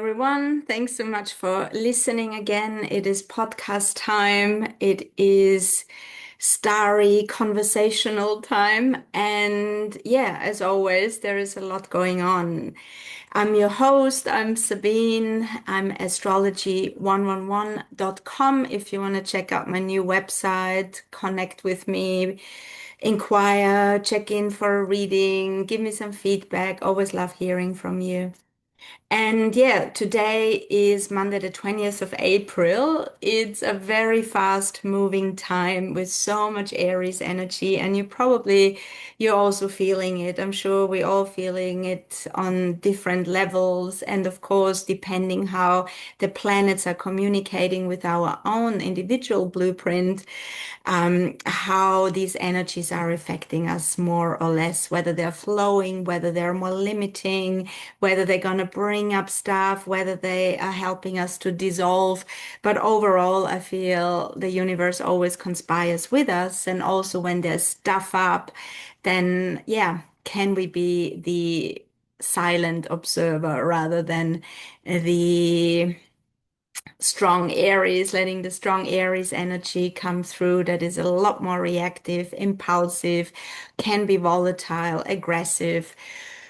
everyone. Thanks so much for listening again. It is podcast time. It is starry conversational time. And yeah, as always, there is a lot going on. I'm your host. I'm Sabine. I'm astrology111.com. If you want to check out my new website, connect with me, inquire, check in for a reading, give me some feedback. Always love hearing from you. And yeah, today is Monday, the 20th of April. It's a very fast moving time with so much Aries energy, and you're also feeling it. I'm sure we're all feeling it on different levels. And of course, depending how the planets are communicating with our own individual blueprint, how these energies are affecting us more or less, whether they're flowing, whether they're more limiting, whether they're going to bring up stuff, whether they are helping us to dissolve. But overall, I feel the universe always conspires with us. And also when there's stuff up, then yeah, can we be the silent observer rather than the strong Aries, letting the strong Aries energy come through that is a lot more reactive, impulsive, can be volatile, aggressive.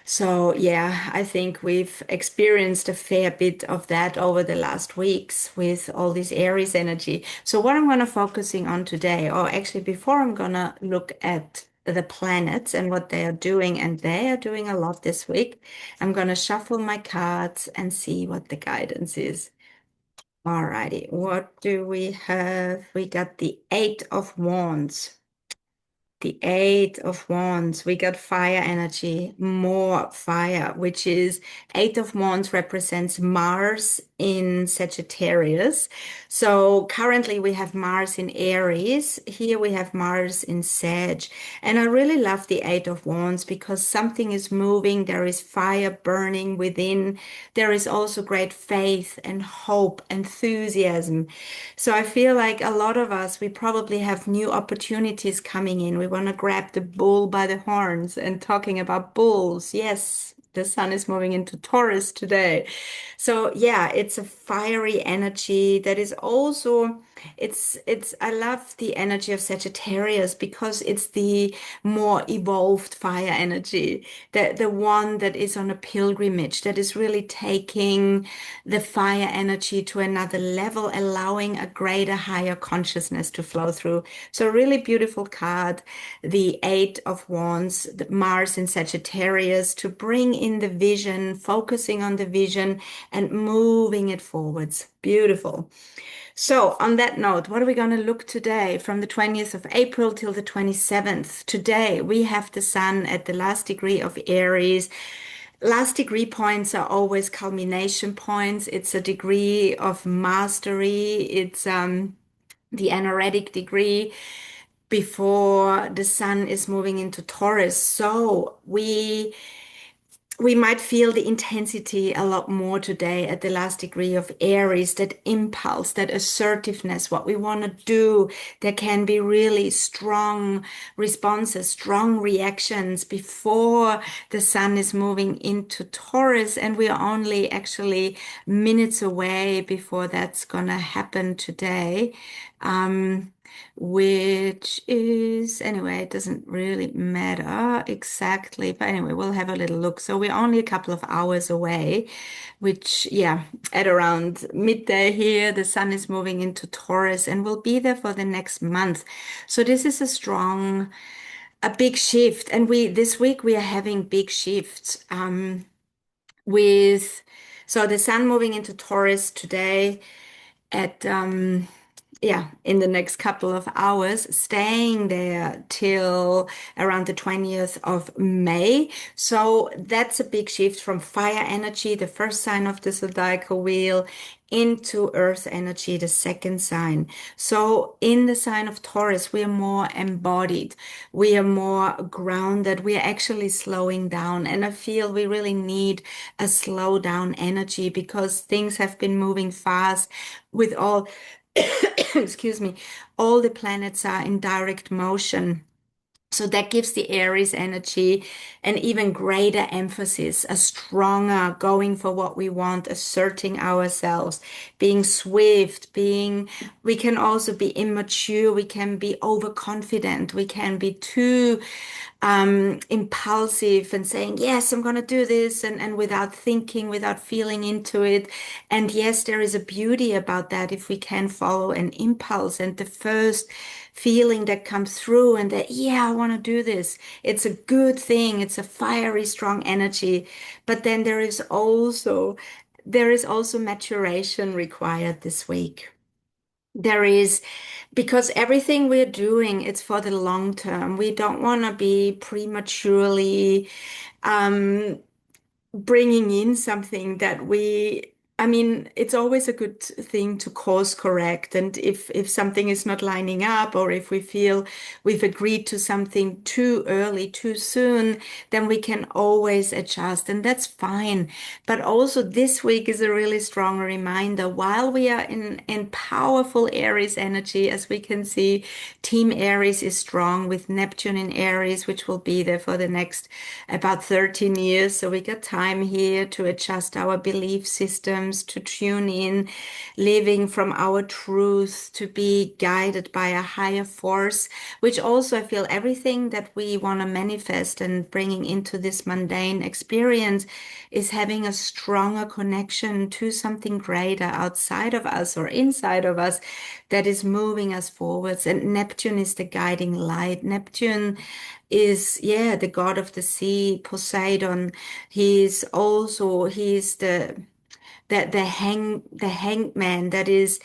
So yeah, I think we've experienced a fair bit of that over the last weeks with all this Aries energy. So what I'm going to focusing on today, or actually before I'm going to look at the planets and what they are doing, and they are doing a lot this week, I'm going to shuffle my cards and see what the guidance is. Alrighty, what do we have? We got the Eight of Wands. The Eight of Wands, we got fire energy, more fire, which is Eight of Wands represents Mars in Sagittarius. So currently we have Mars in Aries. Here we have Mars in Sag. And I really love the Eight of Wands because something is moving. There is fire burning within. There is also great faith and hope, enthusiasm. So I feel like a lot of us, we probably have new opportunities coming in. We want to grab the bull by the horns and talking about bulls. Yes, the sun is moving into Taurus today. So yeah, it's a fiery energy that is also I love the energy of Sagittarius because it's the more evolved fire energy, the one that is on a pilgrimage, that is really taking the fire energy to another level, allowing a greater, higher consciousness to flow through. So, a really beautiful card, the Eight of Wands, the Mars in Sagittarius, to bring in the vision, focusing on the vision and moving it forwards. Beautiful. So, on that note, what are we going to look today from the 20th of April till the 27th? Today, we have the sun at the last degree of Aries. Last degree points are always culmination points. It's a degree of mastery. It's the anaretic degree before the sun is moving into Taurus. So we might feel the intensity a lot more today at the last degree of Aries, that impulse, that assertiveness, what we want to do. There can be really strong responses, strong reactions before the sun is moving into Taurus. And we are only actually minutes away before that's going to happen today. Which is, anyway, it doesn't really matter exactly, but anyway, we'll have a little look. So we're only a couple of hours away, which, yeah, at around midday here, the sun is moving into Taurus and will be there for the next month. So this is a big shift. And this week we are having big shifts, with, so the sun moving into Taurus today at, yeah, in the next couple of hours, staying there till around the 20th of May. So that's a big shift from fire energy, the first sign of the zodiacal wheel, into earth energy, the second sign. So in the sign of Taurus, we are more embodied. We are more grounded. We are actually slowing down. And I feel we really need a slow down energy because things have been moving fast with all excuse me, all the planets are in direct motion. So that gives the Aries energy an even greater emphasis, a stronger going for what we want, asserting ourselves, being swift, we can also be immature, we can be overconfident, we can be too impulsive and saying, yes, I'm going to do this, and without thinking, without feeling into it. And yes, there is a beauty about that if we can follow an impulse and the first feeling that comes through and that, yeah, I want to do this. It's a good thing. It's a fiery, strong energy. But then there is also maturation required this week. There is, because everything we're doing, it's for the long term. We don't want to be prematurely um, bringing in something that I mean, it's always a good thing to course correct. And if something is not lining up, or if we feel we've agreed to something too early, too soon, then we can always adjust, and that's fine. But also this week is a really strong reminder, while we are in powerful Aries energy, as we can see, Team Aries is strong with Neptune in Aries, which will be there for the next about 13 years. So we got time here to adjust our belief systems, to tune in, living from our truth, to be guided by a higher force, which also I feel everything that we want to manifest and bringing into this mundane experience is having a stronger connection to something greater outside of us or inside of us that is moving us forwards. And Neptune is the guiding light. Neptune is, yeah, the god of the sea, Poseidon. He's the hangman that is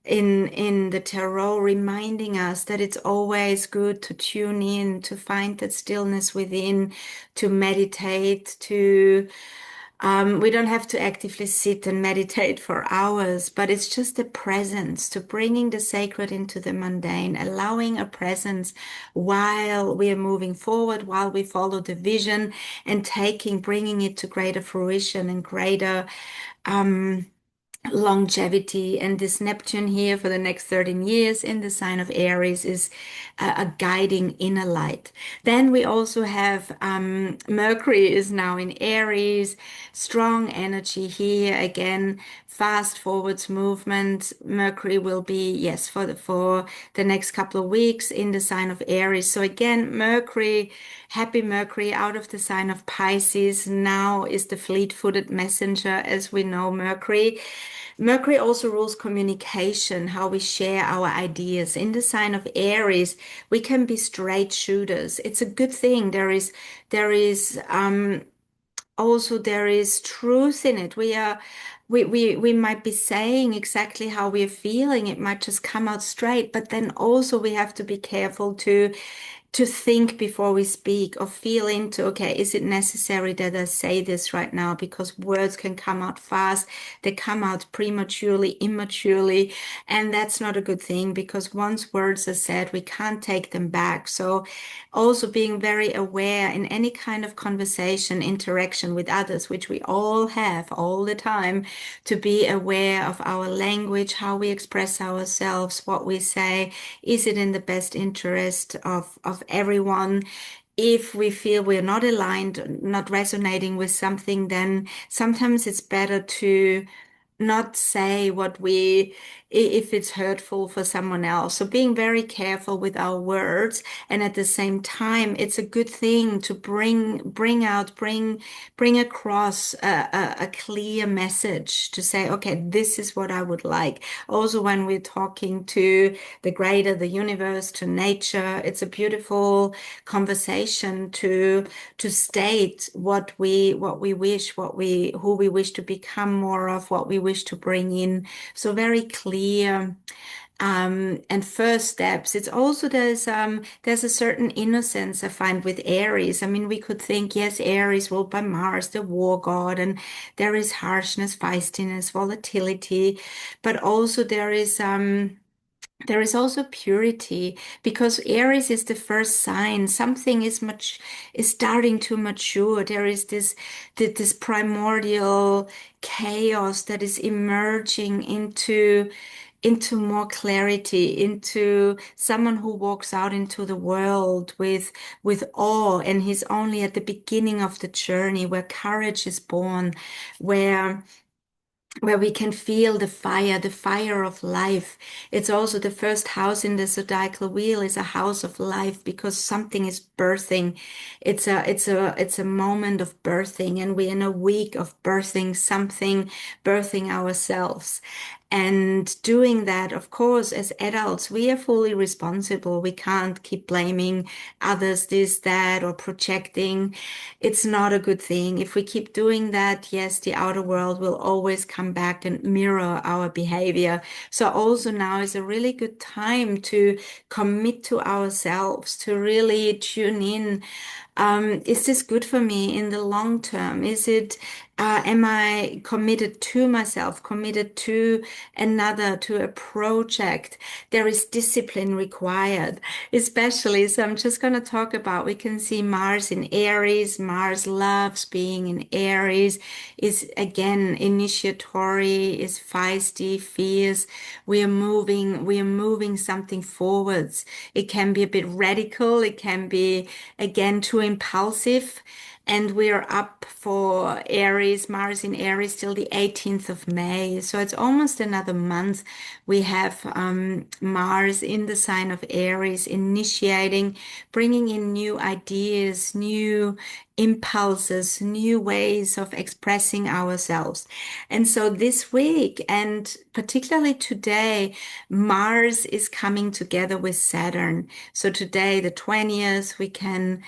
in the tarot, reminding us that it's always good to tune in, to find that stillness within, to meditate, to we don't have to actively sit and meditate for hours, but it's just a presence, to bringing the sacred into the mundane, allowing a presence while we are moving forward, while we follow the vision and bringing it to greater fruition and greater um, longevity. And this Neptune here for the next 13 years in the sign of Aries is a guiding inner light. Then we also have Mercury is now in Aries, strong energy here again, fast forwards movement. Mercury will be, yes, for the next couple of weeks in the sign of Aries. So again, happy Mercury out of the sign of Pisces now is the fleet-footed messenger, as we know Mercury. Mercury also rules communication, how we share our ideas. In the sign of Aries, we can be straight shooters. It's a good thing. There is truth in it. We might be saying exactly how we're feeling. It might just come out straight, but then also we have to be careful to think before we speak, or feel into, okay, is it necessary that I say this right now? Because words can come out fast, they come out prematurely, immaturely, and that's not a good thing, because once words are said, we can't take them back. So also being very aware in any kind of conversation, interaction with others, which we all have all the time, to be aware of our language, how we express ourselves, what we say. Is it in the best interest of everyone? If we feel we're not aligned, not resonating with something, then sometimes it's better to not say if it's hurtful for someone else. So being very careful with our words, and at the same time, it's a good thing to bring across a clear message, to say, okay, this is what I would like. Also, when we're talking to the greater, the universe, to nature, it's a beautiful conversation to state what we wish, who we wish to become more of, what we wish to bring in. So very clear. And first steps. It's also there's a certain innocence I find with Aries. I mean, we could think, yes, Aries ruled by Mars, the war god, and there is harshness, feistiness, volatility, but also there is also purity, because Aries is the first sign something is starting to mature. There is this primordial chaos that is emerging into more clarity, into someone who walks out into the world with awe, and he's only at the beginning of the journey where courage is born, where we can feel the fire of life. It's also the first house in the zodiacal wheel is a house of life because something is birthing. It's a moment of birthing, and we're in a week of birthing something, birthing ourselves. And doing that, of course, as adults, we are fully responsible. We can't keep blaming others, this, that, or projecting. It's not a good thing. If we keep doing that, yes, the outer world will always come back and mirror our behavior. So also now is a really good time to commit to ourselves, to really tune in. Is this good for me in the long term? Am I committed to myself, committed to another, to a project? There is discipline required, especially. So I'm just going to talk about, we can see Mars in Aries. Mars loves being in Aries, is again initiatory, is feisty, fierce. We are moving something forwards. It can be a bit radical. It can be again too impulsive. And we're up for Aries, Mars in Aries till the 18th of May. So it's almost another month. We have Mars in the sign of Aries, initiating, bringing in new ideas, new impulses, new ways of expressing ourselves. And so this week, and particularly today, Mars is coming together with Saturn. So today, the 20th, we can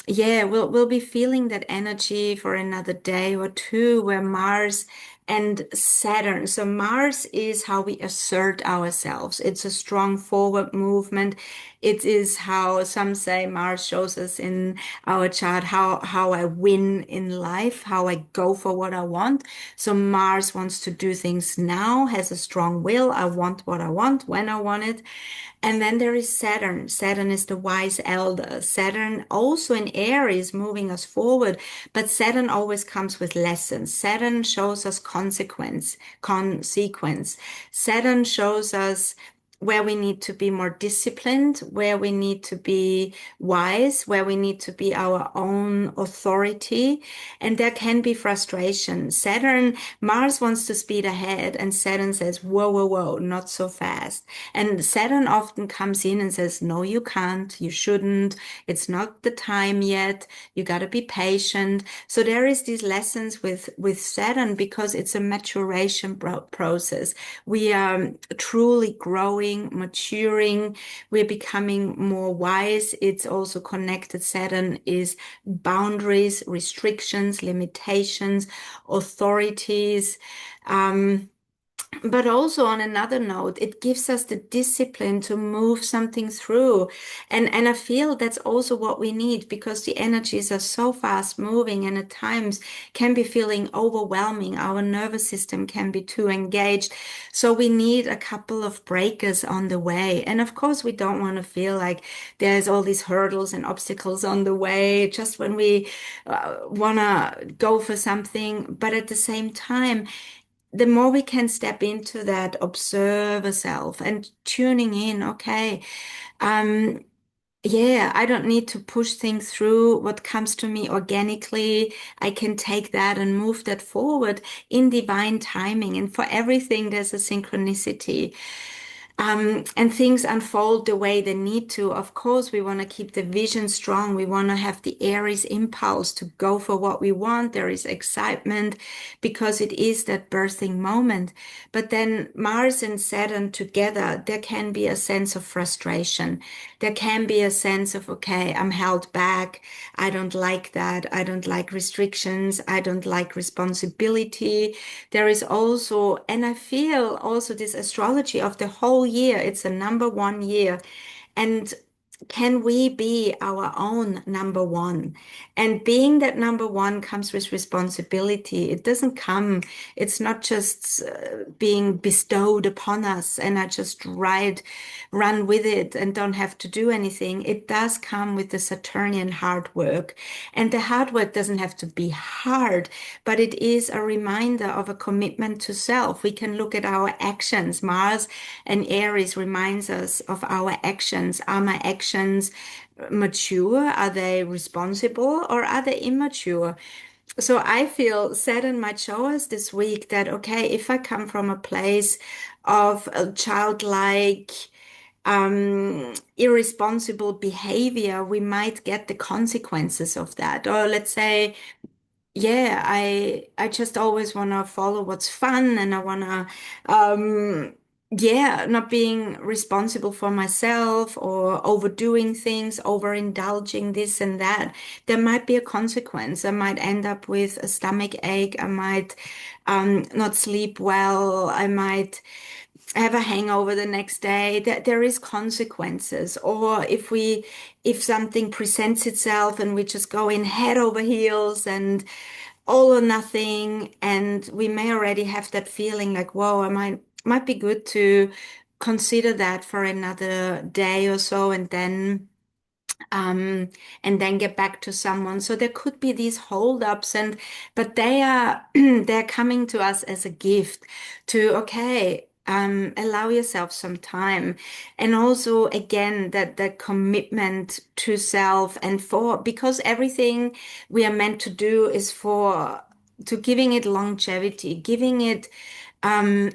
yeah, we'll be feeling that energy for another day or two where Mars and Saturn. So Mars is how we assert ourselves. It's a strong forward movement. It is how some say Mars shows us in our chart how I win in life, how I go for what I want. So Mars wants to do things now, has a strong will. I want what I want when I want it. And then there is Saturn. Saturn is the wise elder. Saturn also in Aries moving us forward, but Saturn always comes with lessons. Saturn shows us consequence. Saturn shows us where we need to be more disciplined, where we need to be wise, where we need to be our own authority. And there can be frustration. Mars wants to speed ahead, and Saturn says, whoa, whoa, whoa, not so fast. And Saturn often comes in and says, no, you can't, you shouldn't, it's not the time yet, you got to be patient. So there is these lessons with Saturn because it's a maturation process. We are truly growing, maturing, we're becoming more wise. It's also connected. Saturn is boundaries, restrictions, limitations, authorities. But also on another note, it gives us the discipline to move something through. And I feel that's also what we need because the energies are so fast moving and at times can be feeling overwhelming. Our nervous system can be too engaged. So we need a couple of breakers on the way. And of course, we don't want to feel like there's all these hurdles and obstacles on the way just when we want to go for something. But at the same time, the more we can step into that, observe ourselves and tuning in, okay, um, yeah, I don't need to push things through what comes to me organically. I can take that and move that forward in divine timing. And for everything, there's a synchronicity. And things unfold the way they need to. Of course, we want to keep the vision strong. We want to have the Aries impulse to go for what we want. There is excitement because it is that birthing moment. But then Mars and Saturn together, there can be a sense of frustration. There can be a sense of, okay, I'm held back. I don't like that. I don't like restrictions. I don't like responsibility. There is also, and I feel also this astrology of the whole year, it's a number one year. And can we be our own number one? And being that number one comes with responsibility. It doesn't come, it's not just being bestowed upon us and I just run with it and don't have to do anything. It does come with the Saturnian hard work. And the hard work doesn't have to be hard, but it is a reminder of a commitment to self. We can look at our actions. Mars and Aries reminds us of our actions. Are my actions mature? Are they responsible or are they immature? So I feel Saturn might show us this week that, okay, if I come from a place of a childlike, irresponsible behavior, we might get the consequences of that. Or let's say, yeah, I just always want to follow what's fun and I want to yeah, not being responsible for myself or overdoing things, overindulging this and that. There might be a consequence. I might end up with a stomach ache. I might not sleep well. I might have a hangover the next day. That there is consequences. Or if something presents itself and we just go in head over heels and all or nothing, and we may already have that feeling like, whoa, I might be good to consider that for another day or so, um, and then get back to someone. So there could be these holdups, and but they are they're coming to us as a gift to okay. Allow yourself some time. And also, again, that commitment to self and for, because everything we are meant to do is for, to giving it longevity, giving it, um,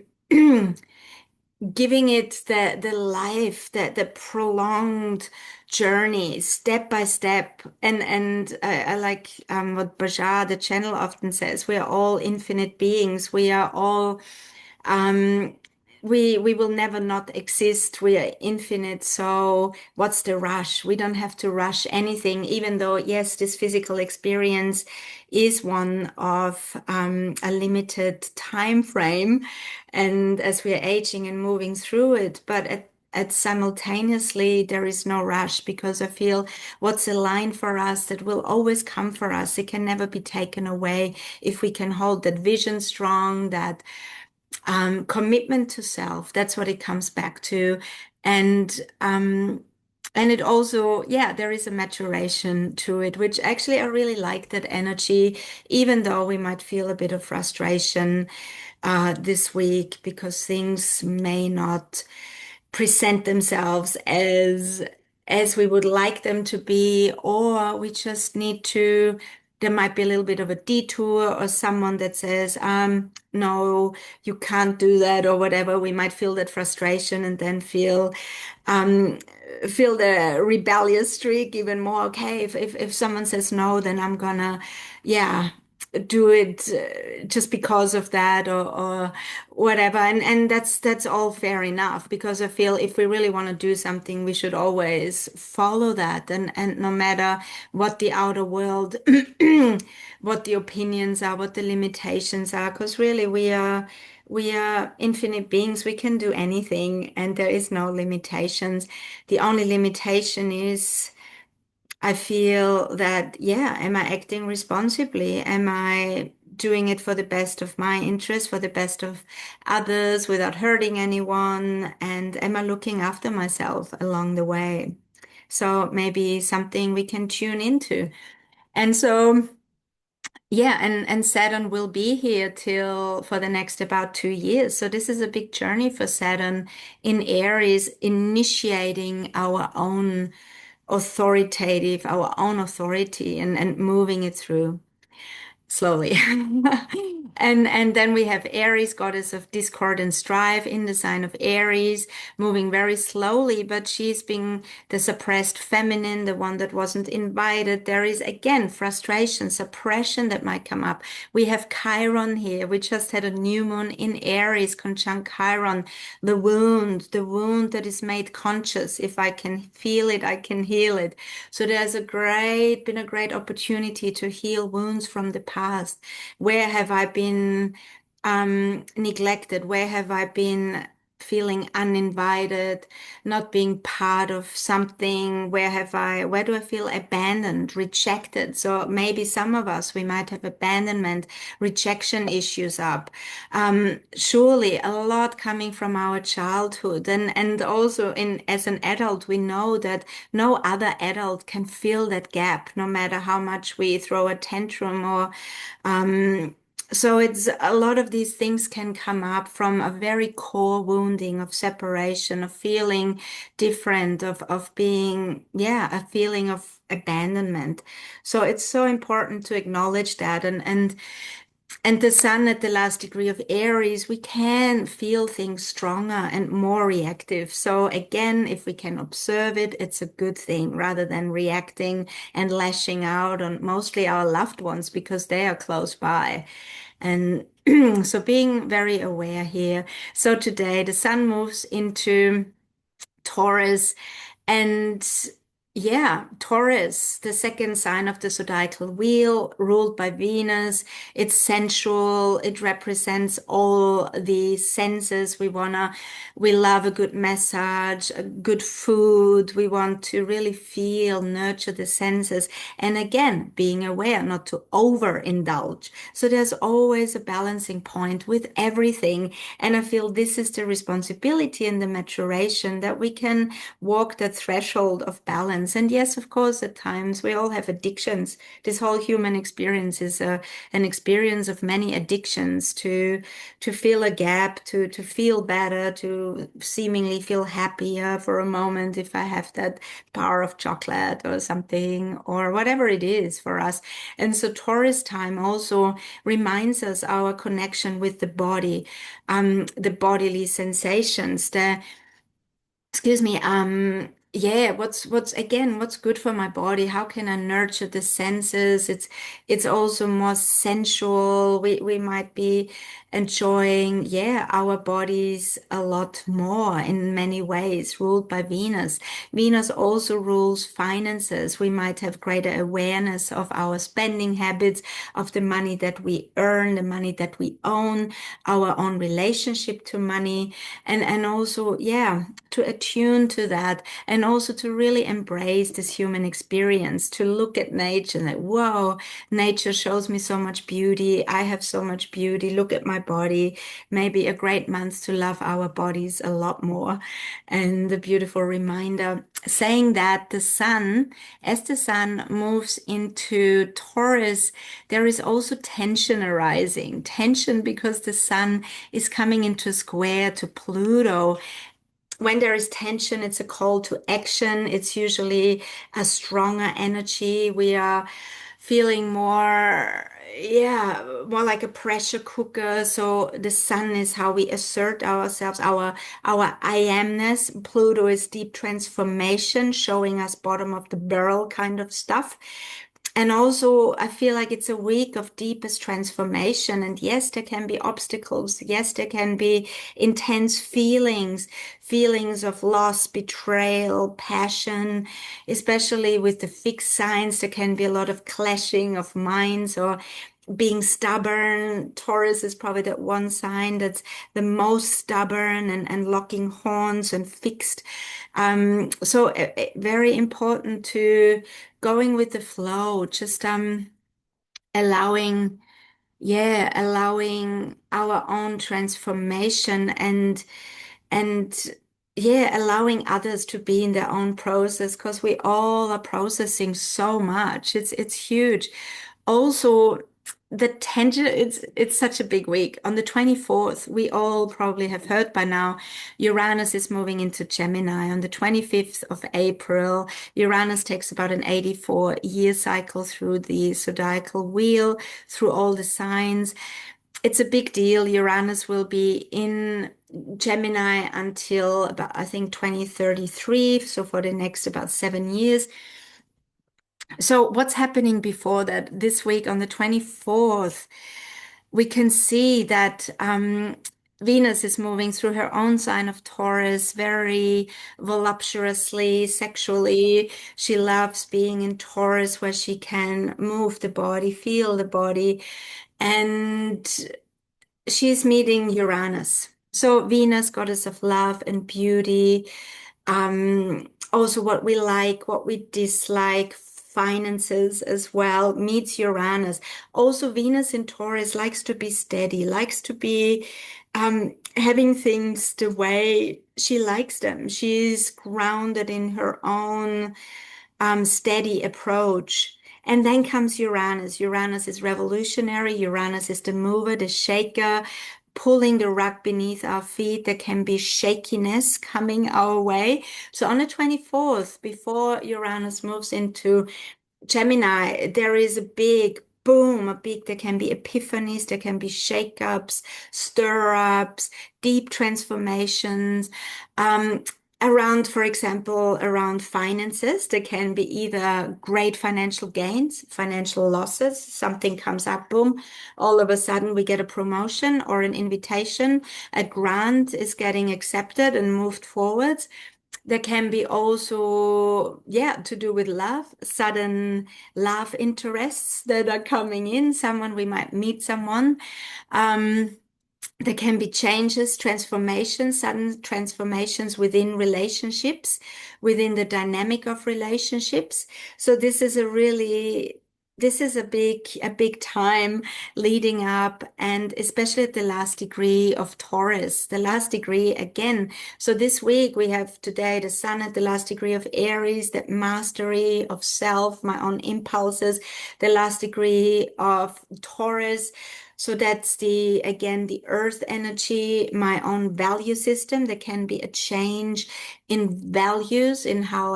giving it the life, the prolonged journey, step by step. And I like what Bajar, the channel, often says: we are all infinite beings. We are all um, we will never not exist. We are infinite. So what's the rush? We don't have to rush anything, even though, yes, this physical experience is one of a limited time frame. And as we are aging and moving through it, but at simultaneously, there is no rush because I feel what's aligned for us that will always come for us. It can never be taken away if we can hold that vision strong, that commitment to self. That's what it comes back to. And and it also, yeah, there is a maturation to it, which actually I really like that energy, even though we might feel a bit of frustration this week because things may not present themselves as we would like them to be, or we just need to, there might be a little bit of a detour or someone that says, no, you can't do that or whatever. We might feel that frustration and then um, feel the rebellious streak even more. Okay, if someone says no, then I'm gonna, yeah, do it just because of that or whatever. And that's all fair enough because I feel if we really want to do something, we should always follow that. And no matter what the outer world, what the opinions are, what the limitations are, because really we are infinite beings. We can do anything and there is no limitations. The only limitation is I feel that, yeah, am I acting responsibly? Am I doing it for the best of my interest, for the best of others without hurting anyone? And am I looking after myself along the way? So maybe something we can tune into. And so, yeah, and Saturn will be here till for the next about 2 years. So this is a big journey for Saturn in Aries, initiating our own authority and moving it through slowly. And then we have Aries, goddess of discord and strife in the sign of Aries, moving very slowly, but she's being the suppressed feminine, the one that wasn't invited. There is again frustration, suppression that might come up. We have Chiron here. We just had a new moon in Aries, conjunct Chiron, the wound that is made conscious. If I can feel it, I can heal it. So there's been a great opportunity to heal wounds from the past. Where have I been neglected? Where have I been feeling uninvited, not being part of something. Where do I feel abandoned, rejected? So maybe some of us, we might have abandonment, rejection issues up. Surely a lot coming from our childhood. And also as an adult, we know that no other adult can fill that gap, no matter how much we throw a tantrum or, um, so it's a lot of these things can come up from a very core wounding of separation, of feeling different, of being, yeah, a feeling of abandonment. So it's so important to acknowledge that. And the sun at the last degree of Aries, we can feel things stronger and more reactive. So again, if we can observe it, it's a good thing rather than reacting and lashing out on mostly our loved ones because they are close by. And so being very aware here. So today the sun moves into Taurus and yeah, Taurus, the second sign of the zodiacal wheel, ruled by Venus. It's sensual. It represents all the senses. We love a good massage, a good food. We want to really feel, nurture the senses. And again, being aware not to overindulge. So there's always a balancing point with everything. And I feel this is the responsibility and the maturation that we can walk that threshold of balance. And yes, of course, at times we all have addictions. This whole human experience is an experience of many addictions to fill a gap, to feel better, to seemingly feel happier for a moment if I have that bar of chocolate or something or whatever it is for us. And so Taurus time also reminds us our connection with the bodily sensations, excuse me, yeah, what's good for my body? How can I nurture the senses? It's also more sensual. We might be enjoying, yeah, our bodies a lot more in many ways, ruled by Venus. Venus also rules finances. We might have greater awareness of our spending habits, of the money that we earn, the money that we own, our own relationship to money, and also, yeah, to attune to that and also to really embrace this human experience, to look at nature like, whoa, nature shows me so much beauty. I have so much beauty. Look at my body. Maybe a great month to love our bodies a lot more. And the beautiful reminder saying that as the sun moves into Taurus, there is also tension arising. Tension because the sun is coming into square to Pluto. When there is tension, it's a call to action. It's usually a stronger energy. We are feeling more, yeah, more like a pressure cooker. So the sun is how we assert ourselves, our I amness. Pluto is deep transformation, showing us bottom of the barrel kind of stuff. And also, I feel like it's a week of deepest transformation. And yes, there can be obstacles. Yes, there can be intense feelings of loss, betrayal, passion, especially with the fixed signs. There can be a lot of clashing of minds or being stubborn. Taurus is probably that one sign that's the most stubborn and locking horns and fixed. So very important to going with the flow, just allowing, yeah, allowing our own transformation and yeah, allowing others to be in their own process because we all are processing so much. It's huge. Also, the tension, it's such a big week. On the 24th, we all probably have heard by now, Uranus is moving into Gemini. On the 25th of April, Uranus takes about an 84-year cycle through the zodiacal wheel, through all the signs. It's a big deal. Uranus will be in Gemini until about, I think, 2033. So for the next about 7 years. So what's happening before that? This week on the 24th, we can see that Venus is moving through her own sign of Taurus very voluptuously, sexually. She loves being in Taurus where she can move the body, feel the body, and she's meeting Uranus. So Venus, goddess of love and beauty, also what we like, what we dislike, finances as well, meets Uranus. Also, Venus in Taurus likes to be steady, likes to be having things the way she likes them. She's grounded in her own steady approach. And then comes Uranus. Uranus is revolutionary. Uranus is the mover, the shaker, pulling the rug beneath our feet. There can be shakiness coming our way. So on the 24th, before Uranus moves into Gemini, there is a big boom, there can be epiphanies, there can be shakeups, stir-ups, deep transformations. Um, Around, for example, around finances, there can be either great financial gains, financial losses, something comes up, boom, all of a sudden we get a promotion or an invitation, a grant is getting accepted and moved forward. There can be also, yeah, to do with love, sudden love interests that are coming in, someone we might meet someone. Um, there can be changes, transformations, sudden transformations within relationships, within the dynamic of relationships. So this is a big time leading up, and especially at the last degree of Taurus, the last degree again. So this week we have today the sun at the last degree of Aries, that mastery of self, my own impulses, the last degree of Taurus. So that's again, the earth energy, my own value system. There can be a change in values, in how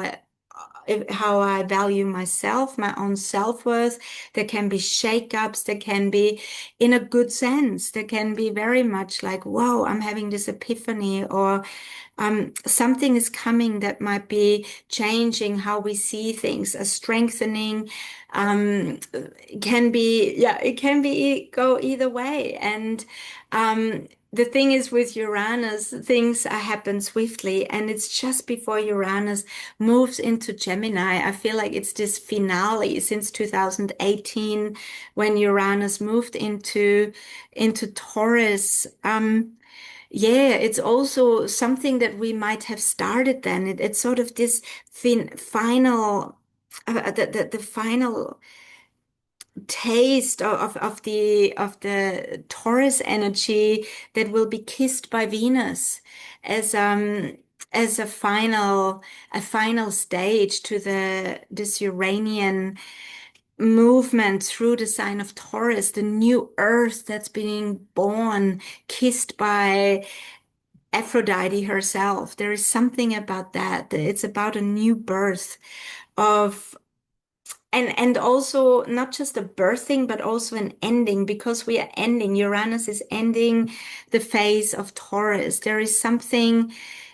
I value myself, my own self-worth. There can be shakeups. There can be, in a good sense, there can be very much like, whoa, I'm having this epiphany, or something is coming that might be changing how we see things, a strengthening. It can be, yeah, it can be go either way. And the thing is with Uranus, things happen swiftly, and it's just before Uranus moves into Gemini. I feel like it's this finale since 2018 when Uranus moved into Taurus. Yeah, it's also something that we might have started then. It's sort of this final, the final taste of the Taurus energy that will be kissed by Venus as as a final stage to this Uranian movement through the sign of Taurus, the new earth that's being born, kissed by Aphrodite herself. There is something about that. It's about a new birth of, and also not just a birthing, but also an ending, because we are ending. Uranus is ending the phase of Taurus. There is something,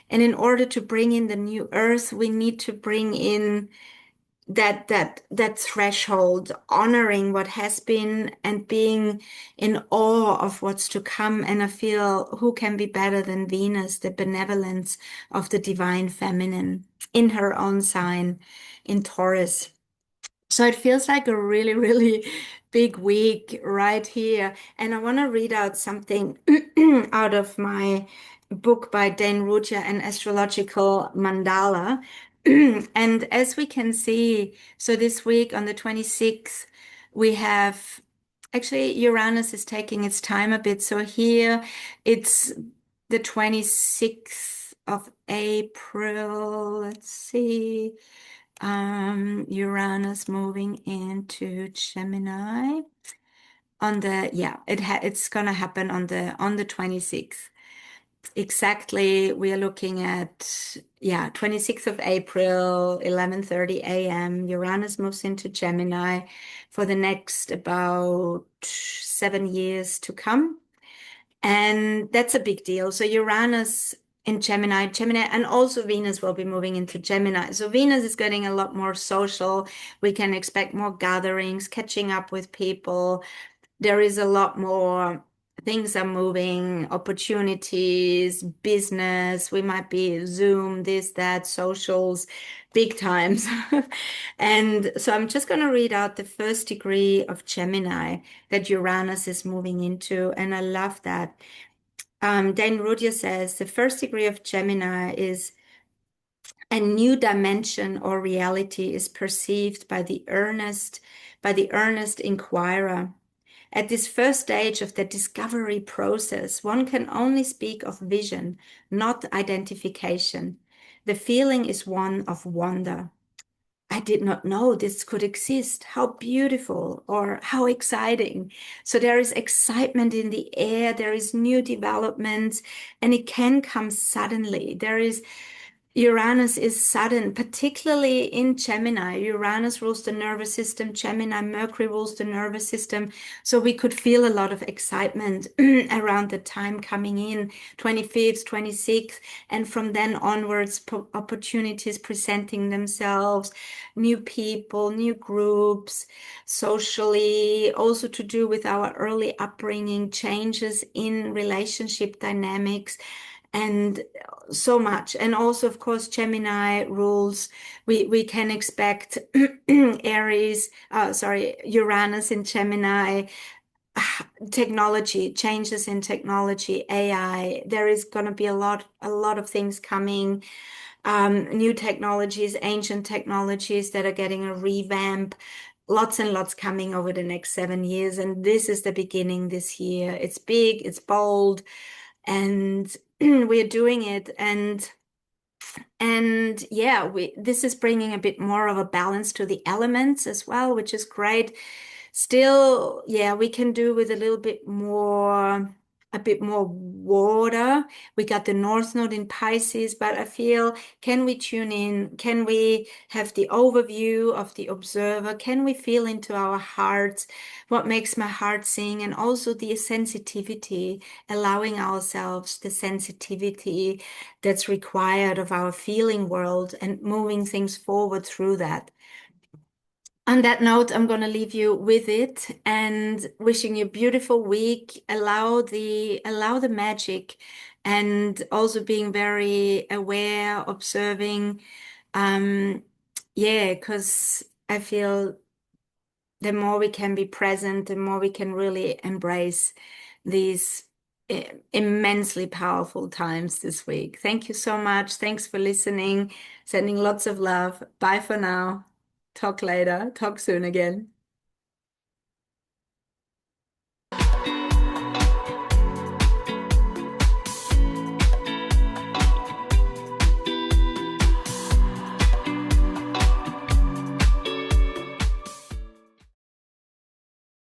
and in order to bring in the new earth, we need to bring in that threshold, honoring what has been and being in awe of what's to come. And I feel, who can be better than Venus, the benevolence of the divine feminine in her own sign in Taurus. So it feels like a really, really big week right here. And I want to read out something out of my book by Dane Rudhyar, An Astrological Mandala. And as we can see, so this week on the 26th, we have actually Uranus is taking its time a bit. So here it's the 26th of April. Let's see. Uranus moving into Gemini on the, yeah, it's gonna happen on the 26th. Exactly, we are looking at, yeah, 26th of April, 11:30 a.m. Uranus moves into Gemini for the next about 7 years to come. And that's a big deal. So Uranus in Gemini, and also Venus will be moving into Gemini. So Venus is getting a lot more social. We can expect more gatherings, catching up with people. There is a lot more, things are moving, opportunities, business. We might be Zoom, this, that, socials, big times. And so I'm just going to read out the first degree of Gemini that Uranus is moving into. And I love that. Dane Rudhyar says the first degree of Gemini is a new dimension or reality is perceived by the earnest inquirer. At this first stage of the discovery process, one can only speak of vision, not identification. The feeling is one of wonder. I did not know this could exist. How beautiful or how exciting. So there is excitement in the air, there is new developments, and it can come suddenly. There is Uranus is sudden, particularly in Gemini. Uranus rules the nervous system, Gemini, Mercury rules the nervous system. So we could feel a lot of excitement around the time coming in, 25th, 26th, and from then onwards, opportunities presenting themselves, new people, new groups, socially, also to do with our early upbringing, changes in relationship dynamics and so much. And also, of course, Gemini rules. We can expect Aries, sorry, Uranus in Gemini, technology, changes in technology, AI. There is going to be a lot of things coming. New technologies, ancient technologies that are getting a revamp. Lots and lots coming over the next 7 years. And this is the beginning this year. It's big, it's bold, and we're doing it. And yeah, this is bringing a bit more of a balance to the elements as well, which is great. Still, yeah, we can do with a bit more water. We got the North Node in Pisces, but I feel, can we tune in? Can we have the overview of the observer? Can we feel into our hearts? What makes my heart sing? And also the sensitivity, allowing ourselves the sensitivity that's required of our feeling world and moving things forward through that. On that note, I'm going to leave you with it and wishing you a beautiful week. Allow the magic, and also being very aware, observing. Um, yeah, because I feel the more we can be present, the more we can really embrace these immensely powerful times this week. Thank you so much. Thanks for listening. Sending lots of love. Bye for now. Talk later. Talk soon again.